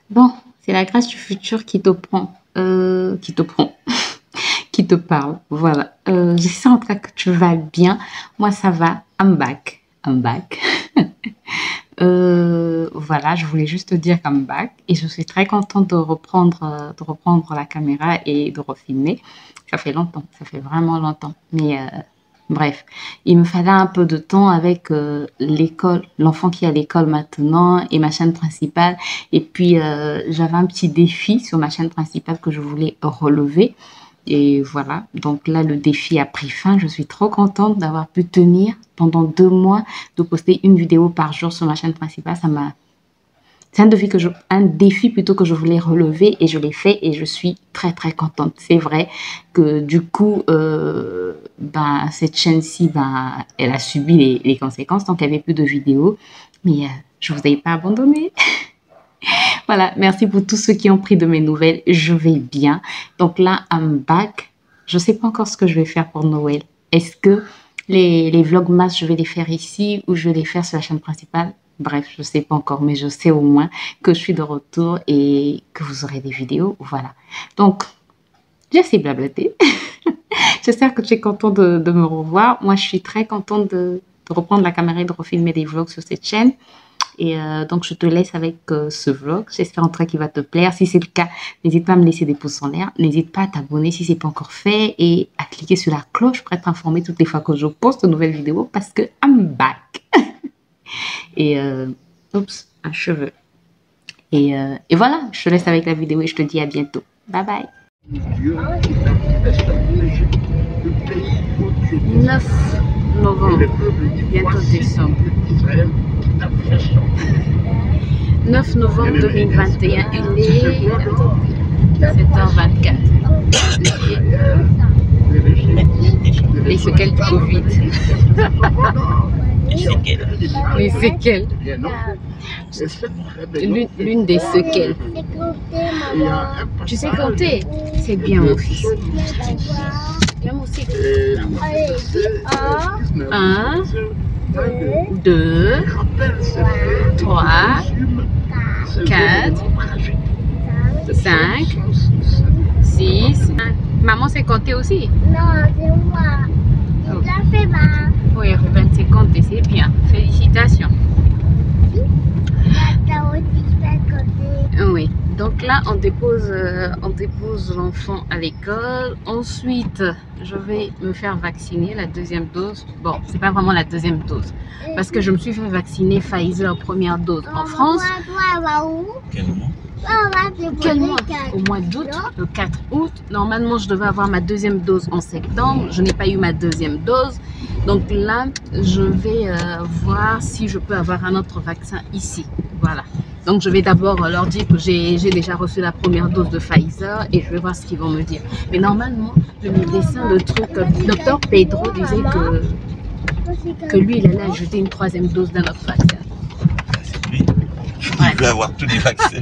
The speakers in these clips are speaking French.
Bon, c'est la grâce du futur qui te prend, qui te prend, qui te parle. Voilà. Je sais en tout cas que tu vas bien. Moi, ça va. I'm back. I'm back. Voilà, je voulais juste te dire qu'I'm back et je suis très contente de reprendre la caméra et de refilmer. Ça fait longtemps, ça fait vraiment longtemps. Mais bref, il me fallait un peu de temps avec l'école, l'enfant qui est à l'école maintenant et ma chaîne principale. Et puis, j'avais un petit défi sur ma chaîne principale que je voulais relever. Et voilà, donc là, le défi a pris fin. Je suis trop contente d'avoir pu tenir pendant 2 mois de poster une vidéo par jour sur ma chaîne principale. C'est un défi plutôt que je voulais relever et je l'ai fait et je suis très très contente. C'est vrai que du coup, cette chaîne-ci, elle a subi les conséquences, donc il n'y avait plus de vidéos. Mais je vous ai pas abandonné. Voilà, merci pour tous ceux qui ont pris de mes nouvelles. Je vais bien. Donc là, I'm back. Je ne sais pas encore ce que je vais faire pour Noël. Est-ce que les vlogmas, je vais les faire ici ou je vais les faire sur la chaîne principale? Bref, je ne sais pas encore, mais je sais au moins que je suis de retour et que vous aurez des vidéos. Voilà. Donc, j'ai assez blablaté. J'espère que tu es content de me revoir. Moi, je suis très contente de reprendre la caméra et de refilmer des vlogs sur cette chaîne. Et donc, je te laisse avec ce vlog. J'espère en tout cas qu'il va te plaire. Si c'est le cas, n'hésite pas à me laisser des pouces en l'air. N'hésite pas à t'abonner si ce n'est pas encore fait et à cliquer sur la cloche pour être informé toutes les fois que je poste de nouvelles vidéos parce que I'm back. Et oups, un cheveu. Et voilà, je te laisse avec la vidéo et je te dis à bientôt. Bye bye. 9 novembre, bientôt décembre. 9 novembre 2021, il est 7h24. Les séquelles du Covid. Les séquelles. L'une des séquelles. Tu sais compter? C'est bien, mon fils. J'aime aussi. 1, 2, 3, 4, 5, 6. Maman sait compter aussi? Non, c'est moi. Je la fais pas. Oui, Ruben sait compter, c'est bien. Félicitations. Oui, donc là on dépose l'enfant à l'école. Ensuite, je vais me faire vacciner la deuxième dose. Bon, c'est pas vraiment la deuxième dose parce que je me suis fait vacciner Pfizer première dose en France. Quel mois? Quel mois? Au mois d'août, le 4 août. Normalement, je devais avoir ma deuxième dose en septembre. Je n'ai pas eu ma deuxième dose. Donc là, je vais voir si je peux avoir un autre vaccin ici. Voilà. Donc, je vais d'abord leur dire que j'ai déjà reçu la première dose de Pfizer et je vais voir ce qu'ils vont me dire. Mais normalement, le médecin, le docteur Pedro disait que lui, il allait ajouter une troisième dose d'un autre vaccin. Il veut avoir tous les vaccins.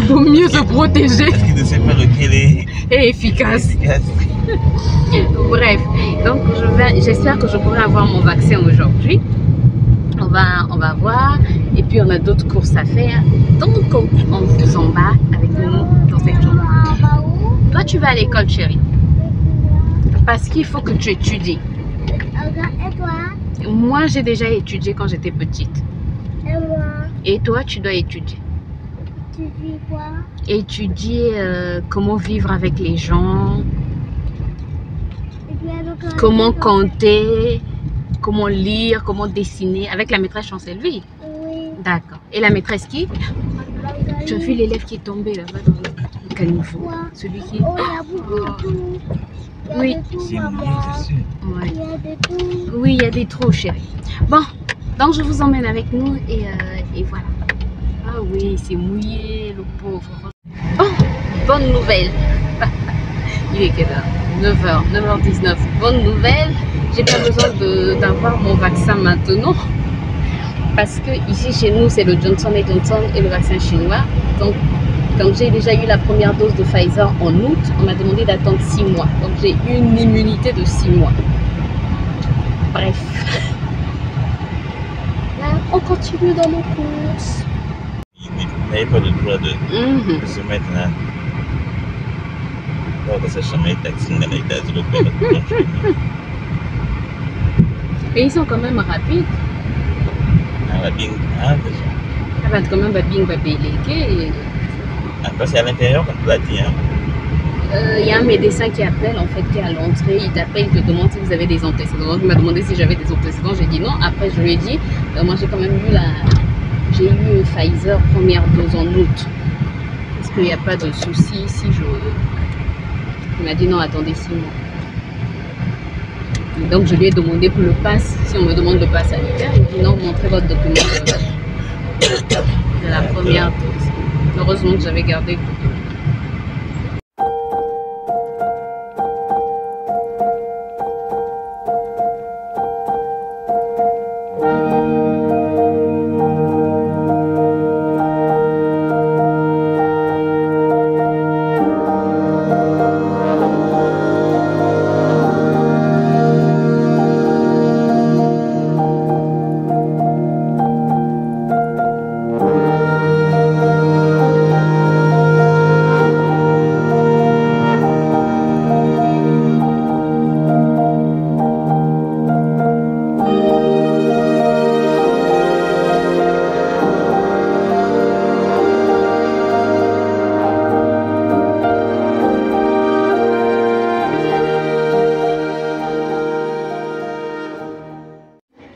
Pour mieux se protéger. Parce qu'il ne sait pas lequel est efficace. Bref, donc j'espère que je pourrai avoir mon vaccin aujourd'hui. On va voir. Et puis on a d'autres courses à faire. Donc on vous embarque avec nous dans cette journée. Toi tu vas à l'école, chérie. Parce qu'il faut que tu étudies. Et toi? Moi j'ai déjà étudié quand j'étais petite. Et moi? Et toi, tu dois étudier. Tu dis quoi? Étudier comment vivre avec les gens, comment compter, comment lire, comment dessiner. Avec la maîtresse Chancellerie? Oui. D'accord. Et la maîtresse qui? Tu as vu l'élève qui est tombé là-bas dans le caniveau? Celui qui... Oh, il y a beaucoup de trous. Oui. C'est mouillé, c'est sûr. Ouais. Il y a des trous. Oui, il y a des trous, chérie. Bon, donc je vous emmène avec nous et voilà. Ah oui, c'est mouillé, le pauvre. Oh, bonne nouvelle. Il est quelle heure? 9h, 9h19. Bonne nouvelle. J'ai pas besoin d'avoir mon vaccin maintenant. Parce que ici chez nous, c'est le Johnson & Johnson et le vaccin chinois. Donc, comme j'ai déjà eu la première dose de Pfizer en août, on m'a demandé d'attendre 6 mois. Donc, j'ai une immunité de 6 mois. Bref. Là, on continue dans nos courses. n'avait pas le droit de se mettre là. Pas que ça jamais taxi dans les États-Unis. Mais ils sont quand même rapides. La bing, déjà. Ah bah quand même, bing, légué. Après, c'est à l'intérieur, comme tu l'as dit. Hein. Il y a un médecin qui appelle, en fait, qui est à l'entrée. Il t'appelle, il te demande si vous avez des antécédents. Donc, il m'a demandé si j'avais des antécédents. J'ai dit non. Après, je lui ai dit, moi, j'ai quand même eu j'ai eu Pfizer première dose en août. Est-ce qu'il n'y a pas de souci si je... Il m'a dit non, attendez 6 mois. Donc, je lui ai demandé pour le pass. Si on me demande le pass sanitaire, il dit non, montrez votre document de la première dose. Heureusement que j'avais gardé le document.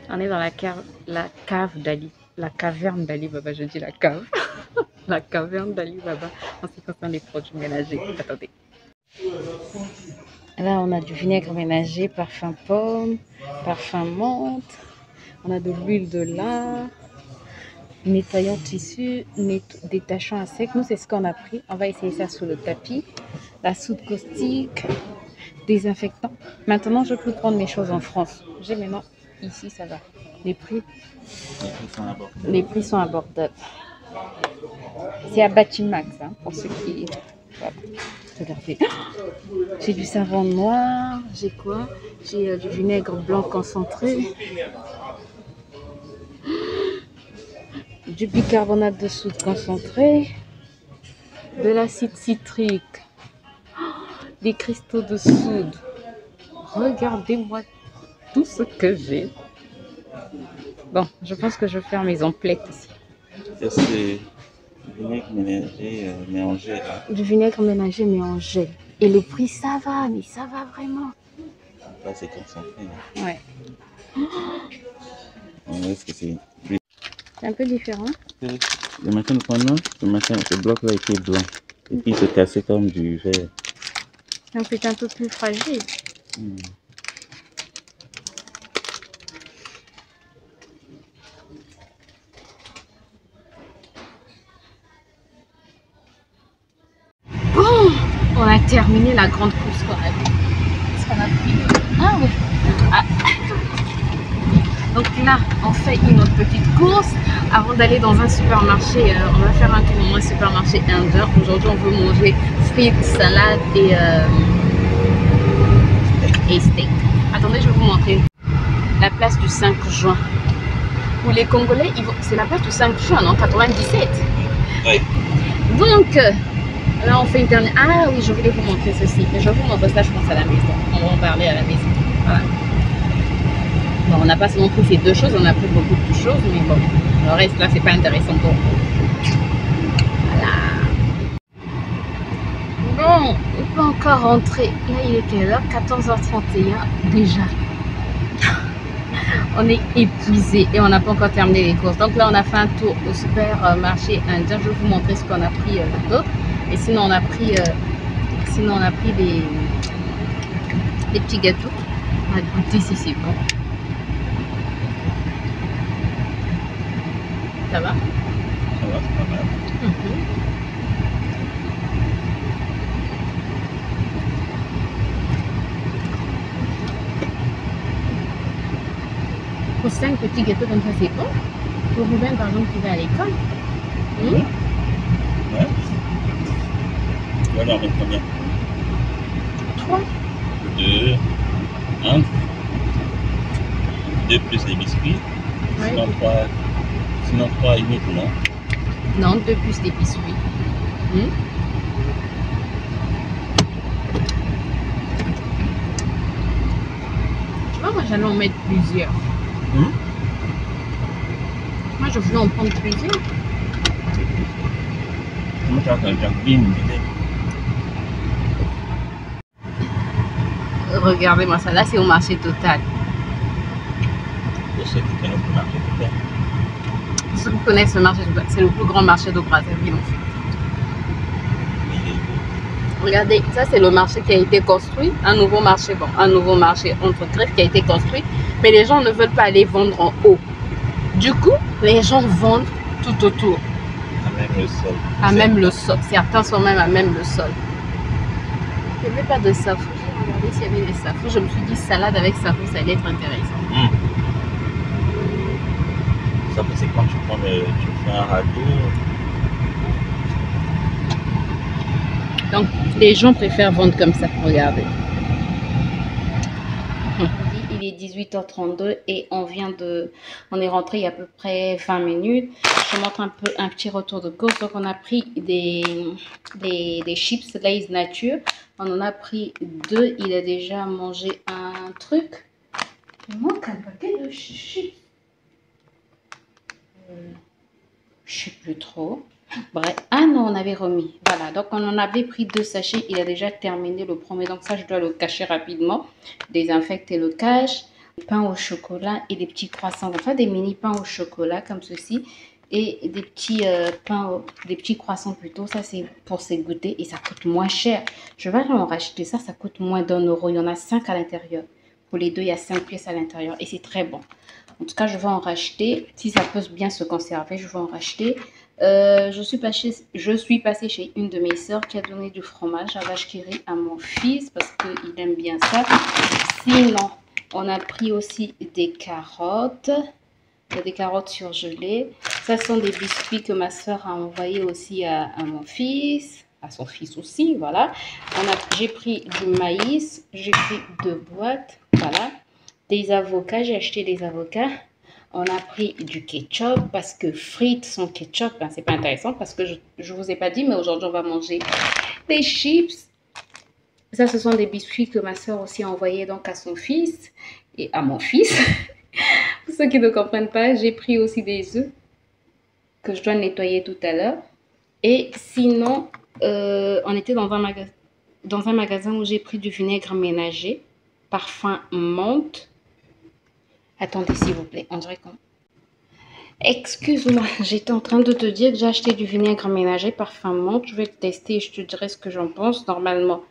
On est dans la cave d'Ali, la caverne d'Ali Baba, je dis la cave, la caverne d'Ali Baba en ce qui concerne les produits ménagers. Attendez. Là, on a du vinaigre ménager, parfum pomme, parfum menthe, on a de l'huile de lard, nettoyant tissu, détachant à sec. Nous, c'est ce qu'on a pris. On va essayer ça sous le tapis. La soude caustique, désinfectant. Maintenant, je peux prendre mes choses en France. J'ai maintenant. Ici, ça va. Les prix sont abordables. C'est à Batimax, hein, pour ceux qui... Regardez. J'ai du savon noir. J'ai quoi? J'ai du vinaigre blanc concentré. Du bicarbonate de soude concentré. De l'acide citrique. Des cristaux de soude. Regardez-moi tout ce que j'ai. Bon, je pense que je vais faire mes emplettes ici. C'est du vinaigre ménager mélangé là. Du vinaigre ménager mais en gel. Et le prix, ça va, mais ça va vraiment. Là, c'est concentré. Là. Ouais. Est-ce que c'est un peu différent. Le matin, ce bloc-là était blanc. Et puis, il se cassait comme du verre. Donc, c'est un peu plus fragile. Bon, on a terminé la grande course qu'on a vue. Qu'est-ce qu'on a pris? Ah oui. Ah. Donc là, on fait une autre petite course avant d'aller dans un supermarché. On va faire un tour dans un supermarché indien. Aujourd'hui, on veut manger frites, salade et steak. Attendez, je vais vous montrer la place du 5 juin. Où les Congolais, c'est la place du 5 juin, en 97. Oui. Donc, là, on fait une dernière... Ah oui, je voulais vous montrer ceci. Mais je vais vous montrer ça, je pense, à la maison. On va en parler à la maison. Voilà. Bon, on n'a pas seulement pris ces deux choses, on a pris beaucoup de choses, mais bon, le reste là, c'est pas intéressant pour vous. Voilà. Bon, on peut encore rentrer. Là, il est quelle heure? 14h31 déjà. On est épuisé et on n'a pas encore terminé les courses. Donc là, on a fait un tour au supermarché indien. Je vais vous montrer ce qu'on a pris d'autre. Et sinon, on a pris, des petits gâteaux. On va goûter si c'est bon. Ça va? Ça va, c'est pas mal. Pour 5 petits gâteaux comme ça, c'est bon. Pour Ruben, par exemple, qui va à l'école. Ouais. Voilà, on met combien? 3. 2. 1. 2 plus les biscuits. Ouais. Sinon 3 uniques, non? Non, 2 plus des biscuits. Tu vois, moi j'allais en mettre plusieurs. Moi je voulais en prendre plusieurs. Regardez-moi ça, là c'est au marché total. Ceux qui connaissent le marché total, c'est le plus grand marché de Brazzaville en fait. Regardez, ça c'est le marché qui a été construit, un nouveau marché entre greffes qui a été construit, mais les gens ne veulent pas aller vendre en haut. Du coup, les gens vendent tout autour. À même le sol. À même le sol. Certains sont même à même le sol. Il n'y avait pas de safou. J'ai regardé s'il y avait des safou. Je me suis dit salade avec safou, ça allait être intéressant. Safou, c'est quand tu fais un ragoût. Donc, les gens préfèrent vendre comme ça. Regardez. Il est 18h32 et on est rentré il y a à peu près 20 minutes. Je montre un petit retour de course. Donc, on a pris des chips Lay's Nature. On en a pris 2. Il a déjà mangé un truc. Il manque un paquet de chips. Je sais plus trop. Bref, ah non, on avait remis. Voilà, donc on en avait pris 2 sachets. Il a déjà terminé le premier. Donc ça, je dois le cacher rapidement. Désinfecter le cache. Pain au chocolat et des petits croissants. Enfin, des mini pains au chocolat comme ceci. Et des petits des petits croissants plutôt. Ça, c'est pour ses goûters et ça coûte moins cher. Je vais en racheter ça. Ça coûte moins d'1 €. Il y en a 5 à l'intérieur. Pour les 2, il y a 5 pièces à l'intérieur et c'est très bon. En tout cas, je vais en racheter. Si ça peut bien se conserver, je vais en racheter. Je suis passée chez une de mes sœurs qui a donné du fromage à vache qui rit à mon fils parce qu'il aime bien ça. Sinon, on a pris aussi des carottes. Des carottes surgelées. Ça sont des biscuits que ma sœur a envoyé aussi à mon fils. À son fils aussi, voilà. J'ai pris du maïs. J'ai pris 2 boîtes. Voilà. Des avocats. J'ai acheté des avocats. On a pris du ketchup parce que frites sans ketchup, ben, c'est pas intéressant parce que je vous ai pas dit, mais aujourd'hui on va manger des chips. Ça, ce sont des biscuits que ma soeur aussi a envoyé donc à son fils et à mon fils. Pour ceux qui ne comprennent pas, j'ai pris aussi des œufs que je dois nettoyer tout à l'heure. Et sinon, on était dans un magasin où j'ai pris du vinaigre ménager, parfum menthe. Attendez, s'il vous plaît, on dirait qu'on... Excuse-moi, j'étais en train de te dire que j'ai acheté du vinaigre ménager parfum menthe. Je vais le tester et je te dirai ce que j'en pense. Normalement,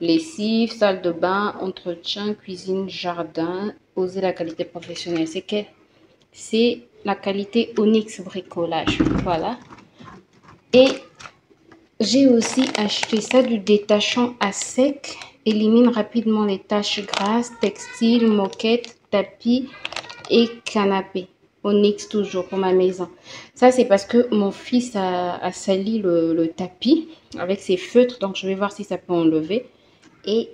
lessive, salle de bain, entretien, cuisine, jardin. Oser la qualité professionnelle. C'est la qualité Onyx bricolage. Voilà. Et j'ai aussi acheté ça du détachant à sec. Élimine rapidement les taches grasses, textiles, moquettes, tapis et canapés. Onyx toujours pour ma maison. Ça, c'est parce que mon fils a sali le tapis avec ses feutres. Donc, je vais voir si ça peut enlever. Et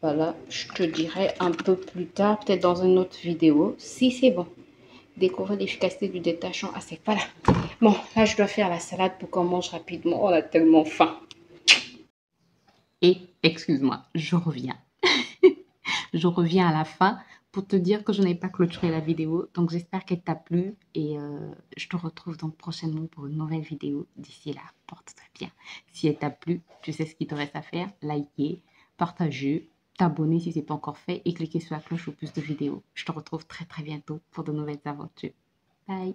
voilà, je te dirai un peu plus tard, peut-être dans une autre vidéo, si c'est bon. Découvrir l'efficacité du détachant à sec. Voilà. Bon, là, je dois faire la salade pour qu'on mange rapidement. On a tellement faim. Et, excuse-moi, je reviens. Je reviens à la fin pour te dire que je n'ai pas clôturé la vidéo. Donc, j'espère qu'elle t'a plu. Et je te retrouve donc prochainement pour une nouvelle vidéo. D'ici là, porte-toi bien. Si elle t'a plu, tu sais ce qu'il te reste à faire. Liker, partager, t'abonner si ce n'est pas encore fait et cliquer sur la cloche pour plus de vidéos. Je te retrouve très très bientôt pour de nouvelles aventures. Bye!